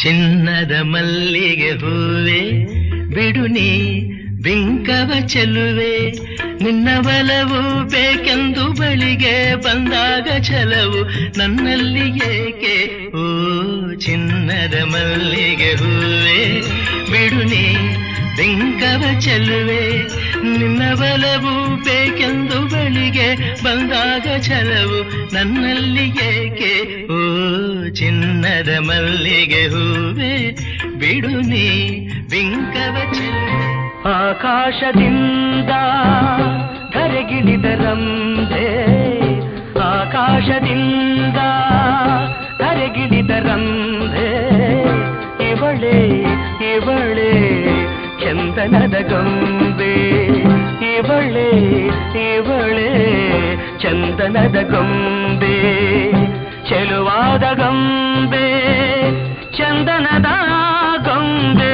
ಚಿನ್ನದ ಮಲ್ಲಿಗೆ ಹೂವೆ ಬಿಡು ನೀ ಬಿಂಕವ ಚೆಲುವೆ, ನಿನ್ನ ಬಲವು ಬೇಕೆಂದು ಬಳಿಗೆ ಬಂದಾಗ ಛಲವು ನನ್ನಲ್ಲಿ ಏಕೆ. ಓ ಚಿನ್ನದ ಮಲ್ಲಿಗೆ ಹೂವೆ ಬಿಡು ನೀ ಬಿಂಕವ ಚೆಲುವೆ, ನಿನ್ನ ಬಲವು ಬೇಕೆಂದು ಬಳಿಗೆ ಬಂದಾಗ ಛಲವು ನನ್ನಲ್ಲಿ ಏಕೆ. ಓ ಚಿನ್ನದ ಮಲ್ಲಿಗೆ ಹೂವೆ ಬಿಡು ನೀ ಬಿಂಕವ ಚೆಲುವೆ. ಆಕಾಶದಿಂದ ಧರೆಗಿಳಿದರಂಬೆ, ಆಕಾಶದಿಂದ ಧರೆಗಿಳಿದರಂಬೆ, ಇವಳೇ ಇವಳೇ ಚಂದನದ ಗೊಂಬೆ, ಇವಳೇ ಇವಳೇ ಚಂದನದ ಗೊಂಬೆ, ಚೆಲುವಾದ ಗೊಂಬೆ ಚಂದನದ ಗೊಂಬೆ.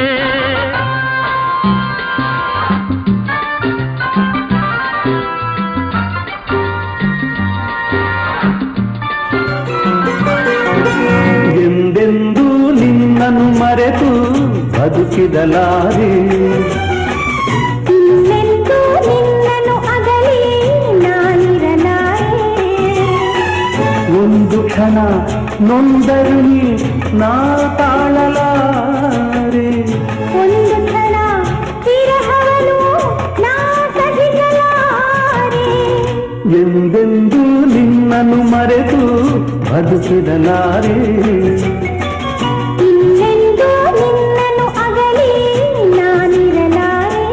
ಎಂದೆಂದೂ ನಿನ್ನನ್ನು ಮರೆತು ಬದುಕಿದಲಾರೆ, ಇನ್ನೆಂದೂ ನಿನ್ನನ್ನು ಅಗಲಿ ನಾನಿರಲಾರೆ. ಒಂದು ಕ್ಷಣ ನೊಂದರು ನೀ ನಾ ತಾಳಲಾರೆ, ಒಂದು ಕ್ಷಣ ವಿರಹವನು ನಾ ಸಹಿಸಲಾರೆ. ಎಂದೆಂದೂ ನಿನ್ನನ್ನು ಮರೆತು ಬದುಕಿದಲಾರೆ, ಇನ್ನೆಂದೂ ನಿನ್ನನ್ನು ಅಗಲಿ ನಾನಿರಲಾರೆ.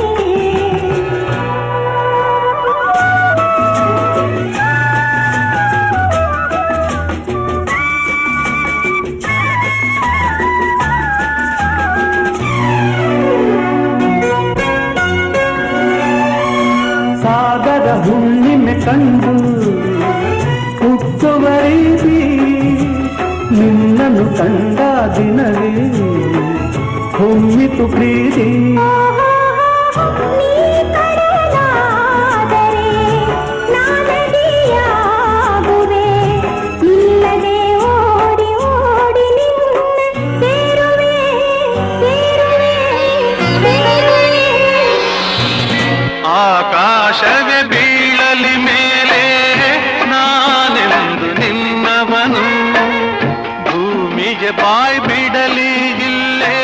ಸಾಗರ ಹುಣ್ಣಿಮೆ ಕಂಡು ಹುಟ್ಟುವ ರೀತಿ ನಿನ್ನನ್ನು ಕಂಡ ದಿನವೇ ಹೊಮ್ಮಿತು ಪ್ರೀತಿ. ನೀ ಕಡಲಾದರೆ ನಾನದಿಯಾಗುವೆ, ಇಲ್ಲದೆ ಓಡಿ ಓಡಿ ನಿನ್ನ ಸೇರುವೆ ಸೇರುವೆ ಸೇರುವೆ. ಆಕಾಶವೇ ಬೀಳಲಿ ಮೇಲೆ ನಾನೆಂದು ನಿನ್ನವನು, ಭೂಮಿಗೆ ಬಾಯ್ ಬಿಡಲಿ ಇಲ್ಲೇ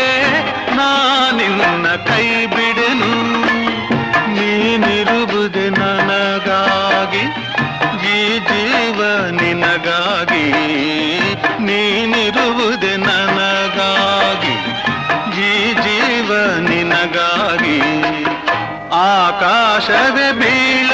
ನಾನಿನ್ನ ಕೈ ಬಿಡೆನು. ನೀನಿರುವುದು ನನಗಾಗಿ, ಈ ಜೀವ ನಿನಗಾಗಿ, ನೀನಿರುವುದು ನನಗಾಗಿ, ಈ ಜೀವ ನಿನಗಾಗಿ. ಆಕಾಶವೇ ಬೀಳ